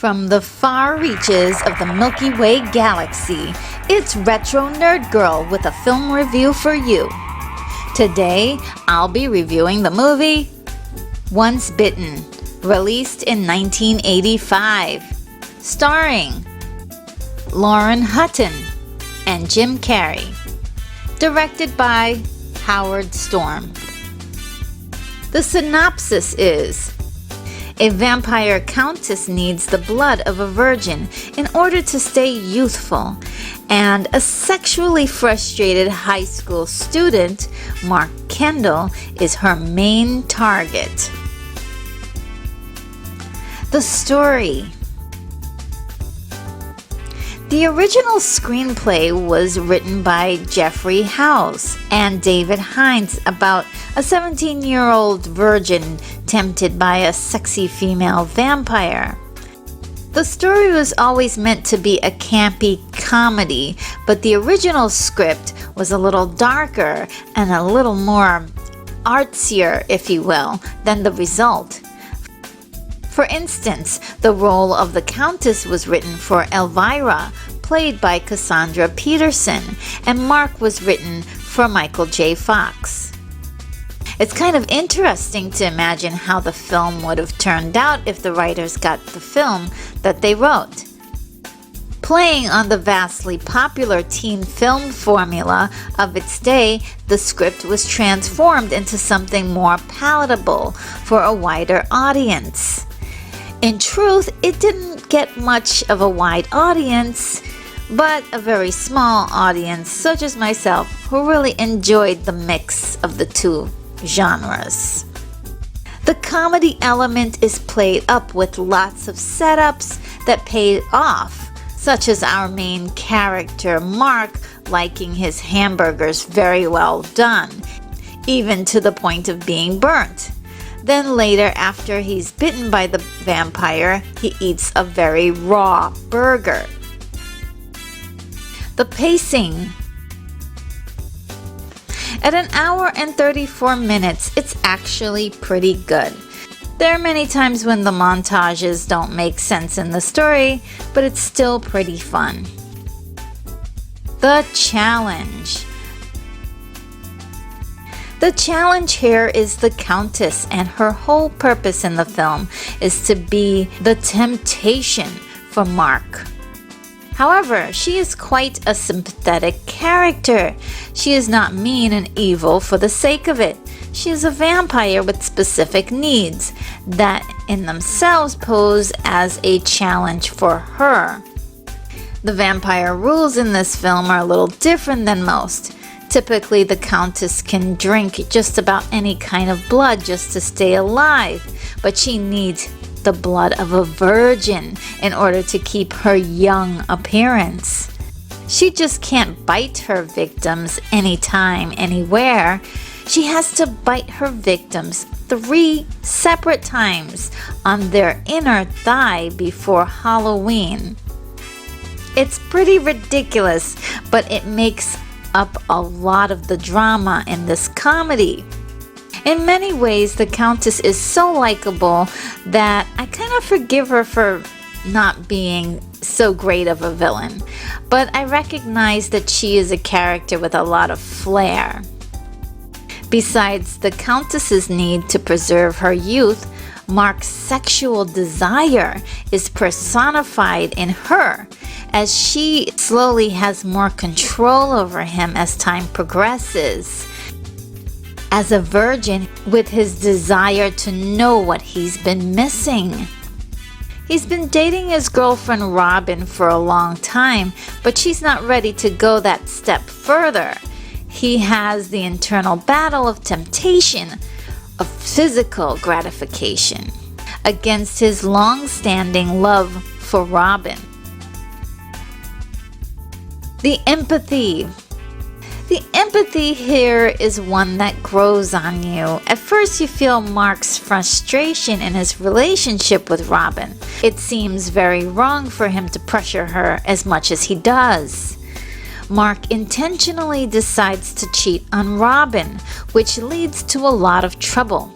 From the far reaches of the Milky Way galaxy, it's Retro Nerd Girl with a film review for you. Today, I'll be reviewing the movie Once Bitten, released in 1985, starring Lauren Hutton and Jim Carrey, directed by Howard Storm. The synopsis is: a vampire countess needs the blood of a virgin in order to stay youthful, and a sexually frustrated high school student, Mark Kendall, is her main target. The story. The original screenplay was written by Jeffrey House and David Hines about a 17-year-old virgin tempted by a sexy female vampire. The story was always meant to be a campy comedy, but the original script was a little darker and a little more artsier, if you will, than the result. For instance, the role of the Countess was written for Elvira, played by Cassandra Peterson, and Mark was written for Michael J. Fox. It's kind of interesting to imagine how the film would have turned out if the writers got the film that they wrote. Playing on the vastly popular teen film formula of its day, the script was transformed into something more palatable for a wider audience. In truth, it didn't get much of a wide audience, but a very small audience, such as myself, who really enjoyed the mix of the two genres. The comedy element is played up with lots of setups that pay off, such as our main character, Mark, liking his hamburgers very well done, even to the point of being burnt. Then later, after he's bitten by the vampire, he eats a very raw burger. The pacing. At an hour and 34 minutes, it's actually pretty good. There are many times when the montages don't make sense in the story, but it's still pretty fun. The challenge. The challenge here is the Countess, and her whole purpose in the film is to be the temptation for Mark. However, she is quite a sympathetic character. She is not mean and evil for the sake of it. She is a vampire with specific needs that in themselves pose as a challenge for her. The vampire rules in this film are a little different than most. Typically, the Countess can drink just about any kind of blood just to stay alive, but she needs the blood of a virgin in order to keep her young appearance. She just can't bite her victims anytime, anywhere. She has to bite her victims 3 separate times on their inner thigh before Halloween. It's pretty ridiculous, but it makes up a lot of the drama in this comedy. In many ways, the Countess is so likable that I kind of forgive her for not being so great of a villain, but I recognize that she is a character with a lot of flair. Besides the Countess's need to preserve her youth, Mark's sexual desire is personified in her, as she slowly has more control over him as time progresses. As a virgin, with his desire to know what he's been missing. He's been dating his girlfriend Robin for a long time, but she's not ready to go that step further. He has the internal battle of temptation, of physical gratification, against his long-standing love for Robin. The empathy. The empathy here is one that grows on you. At first, you feel Mark's frustration in his relationship with Robin. It seems very wrong for him to pressure her as much as he does. Mark intentionally decides to cheat on Robin, which leads to a lot of trouble.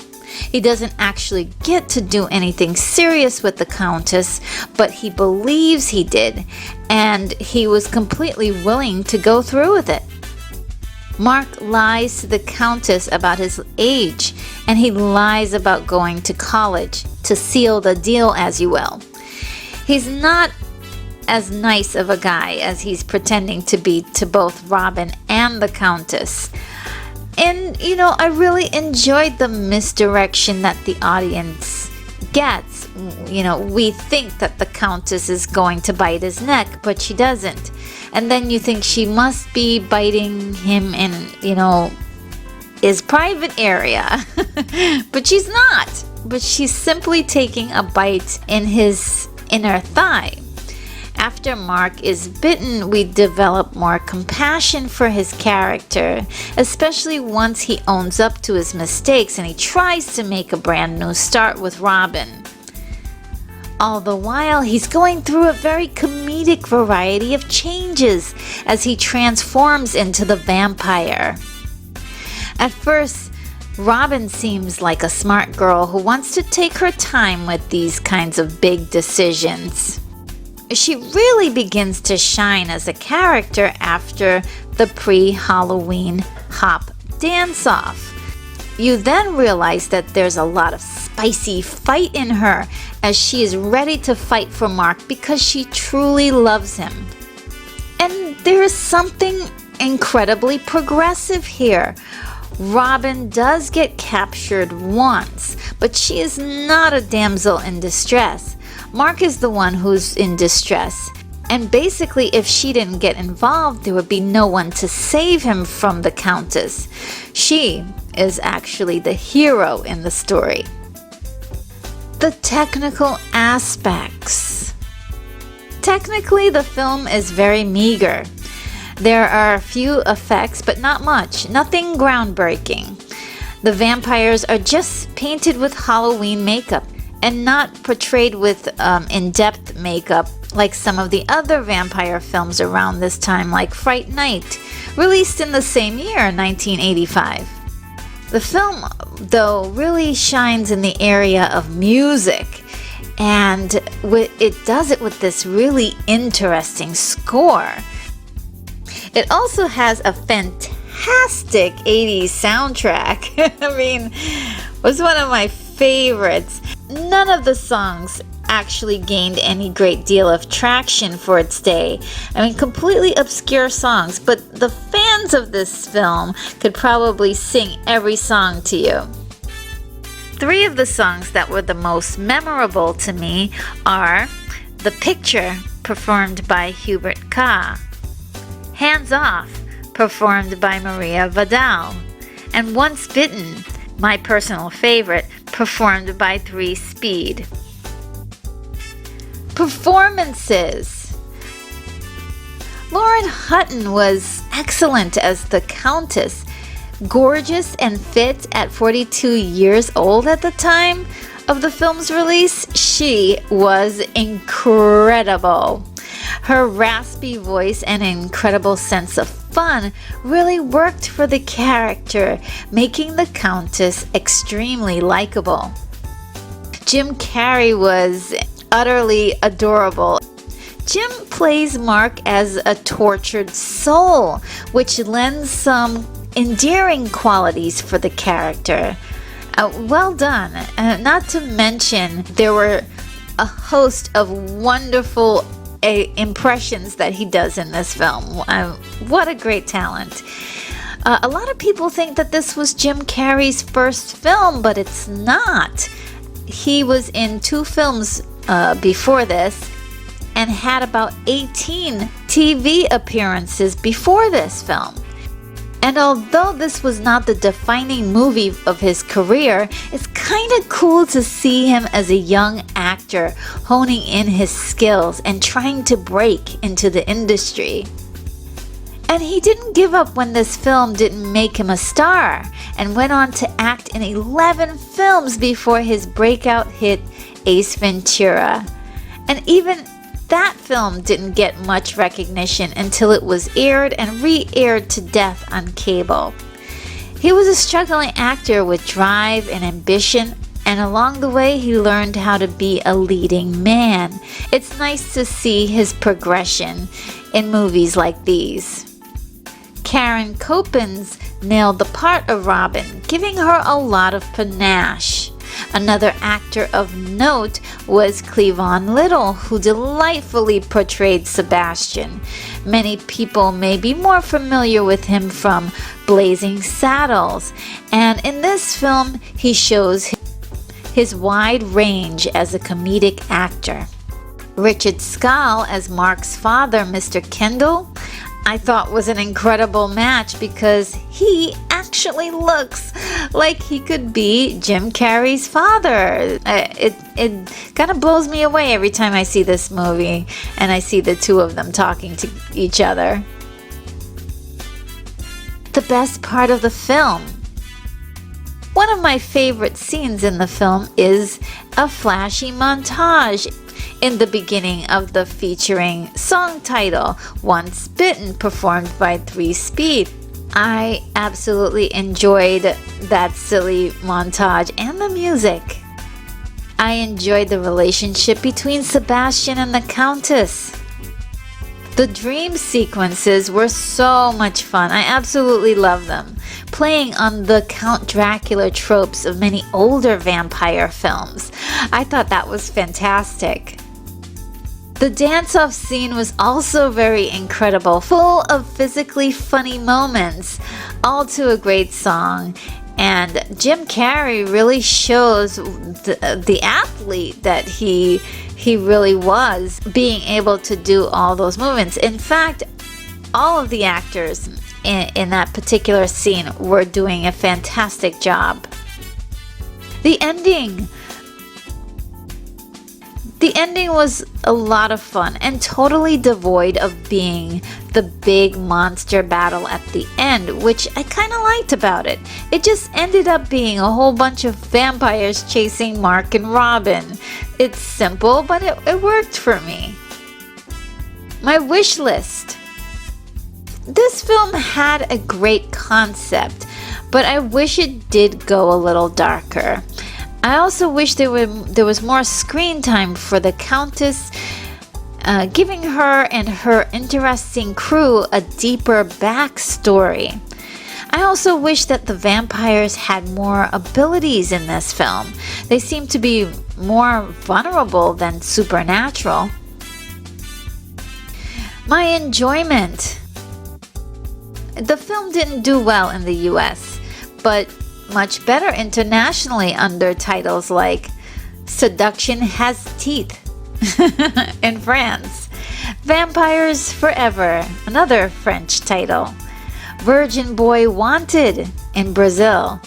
He doesn't actually get to do anything serious with the Countess, but he believes he did, and he was completely willing to go through with it. Mark lies to the Countess about his age, and he lies about going to college to seal the deal, as you will. He's not as nice of a guy as he's pretending to be to both Robin and the Countess. And, I really enjoyed the misdirection that the audience gets. We think that the Countess is going to bite his neck, but she doesn't. And then you think she must be biting him in, his private area. But she's not. But she's simply taking a bite in his inner thigh. After Mark is bitten, we develop more compassion for his character, especially once he owns up to his mistakes and he tries to make a brand new start with Robin. All the while, he's going through a very comedic variety of changes as he transforms into the vampire. At first, Robin seems like a smart girl who wants to take her time with these kinds of big decisions. She really begins to shine as a character after the pre-Halloween hop dance-off. You then realize that there's a lot of spicy fight in her as she is ready to fight for Mark because she truly loves him. And there is something incredibly progressive here. Robin does get captured once, but she is not a damsel in distress. Mark is the one who's in distress. And basically, if she didn't get involved, there would be no one to save him from the Countess. She is actually the hero in the story. The technical aspects. Technically, the film is very meager. There are a few effects, but not much. Nothing groundbreaking. The vampires are just painted with Halloween makeup and not portrayed with in-depth makeup like some of the other vampire films around this time, like Fright Night, released in the same year, 1985. The film, though, really shines in the area of music, and it does it with this really interesting score. It also has a fantastic 80s soundtrack. I mean, it was one of my favorites. None of the songs actually gained any great deal of traction for its day. I mean, completely obscure songs, but the fans of this film could probably sing every song to you. 3 of the songs that were the most memorable to me are The Picture, performed by Hubert Kah, Hands Off, performed by Maria Vidal, and Once Bitten, my personal favorite, performed by 3 Speed. Performances. Lauren Hutton was excellent as the Countess. Gorgeous and fit at 42 years old at the time of the film's release, she was incredible. Her raspy voice and incredible sense of fun really worked for the character, making the Countess extremely likable. Jim Carrey was utterly adorable. Jim plays Mark as a tortured soul, which lends some endearing qualities for the character. Well done. Not to mention, there were a host of wonderful impressions that he does in this film. What a great talent. A lot of people think that this was Jim Carrey's first film, but it's not. He was in 2 films before this and had about 18 TV appearances before this film. And although this was not the defining movie of his career, it's kind of cool to see him as a young actor honing in his skills and trying to break into the industry. And he didn't give up when this film didn't make him a star, and went on to act in 11 films before his breakout hit Ace Ventura. And even that film didn't get much recognition until it was aired and re-aired to death on cable. He was a struggling actor with drive and ambition, and along the way he learned how to be a leading man. It's nice to see his progression in movies like these. Karen Copins nailed the part of Robin, giving her a lot of panache. Another actor of note was Cleavon Little, who delightfully portrayed Sebastian. Many people may be more familiar with him from Blazing Saddles, and in this film he shows his wide range as a comedic actor. Richard Scaal as Mark's father, Mr. Kendall, I thought was an incredible match because he actually looks like he could be Jim Carrey's father. It kind of blows me away every time I see this movie and I see the two of them talking to each other. The best part of the film. One of my favorite scenes in the film is a flashy montage in the beginning of the featuring song title, Once Bitten, performed by 3 Speed. I absolutely enjoyed that silly montage and the music. I enjoyed the relationship between Sebastian and the Countess. The dream sequences were so much fun. I absolutely love them, playing on the Count Dracula tropes of many older vampire films. I thought that was fantastic. The dance-off scene was also very incredible, full of physically funny moments, all to a great song. And Jim Carrey really shows the athlete that he really was, being able to do all those movements. In fact, all of the actors in that particular scene were doing a fantastic job. The ending was a lot of fun and totally devoid of being the big monster battle at the end, which I kind of liked about it. It just ended up being a whole bunch of vampires chasing Mark and Robin. It's simple, but it worked for me. My wish list. This film had a great concept, but I wish it did go a little darker. I also wish there was more screen time for the Countess, giving her and her interesting crew a deeper backstory. I also wish that the vampires had more abilities in this film. They seem to be more vulnerable than supernatural. My enjoyment. The film didn't do well in the US, but much better internationally under titles like Seduction Has Teeth in France, Vampires Forever, another French title, Virgin Boy Wanted in Brazil,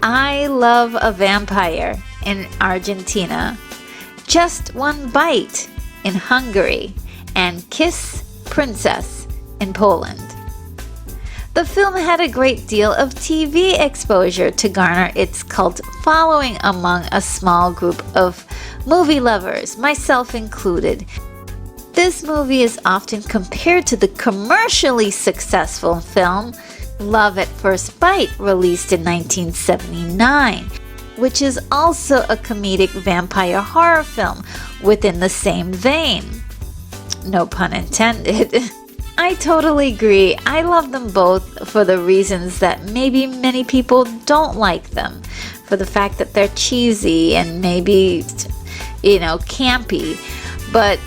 I Love a Vampire in Argentina, Just One Bite in Hungary, and Kiss Princess in Poland. The film had a great deal of TV exposure to garner its cult following among a small group of movie lovers, myself included. This movie is often compared to the commercially successful film Love at First Bite, released in 1979, which is also a comedic vampire horror film within the same vein. No pun intended. I totally agree. I love them both for the reasons that maybe many people don't like them. For the fact that they're cheesy and maybe, campy. But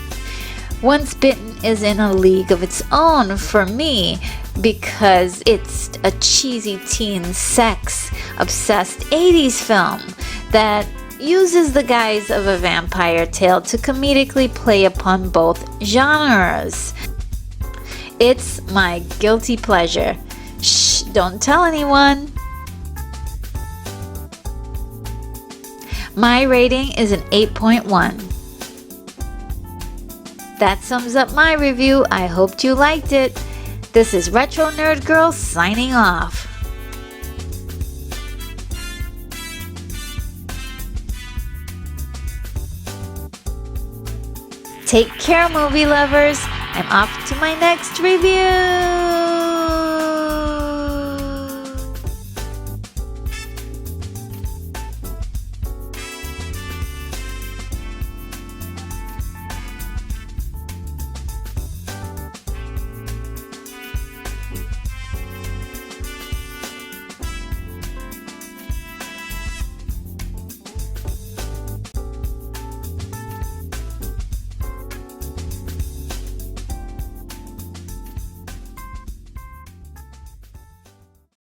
Once Bitten is in a league of its own for me because it's a cheesy teen sex-obsessed 80s film that uses the guise of a vampire tale to comedically play upon both genres. It's my guilty pleasure. Shh, don't tell anyone. My rating is an 8.1. That sums up my review. I hoped you liked it. This is Retro Nerd Girl signing off. Take care, movie lovers. I'm off to my next review.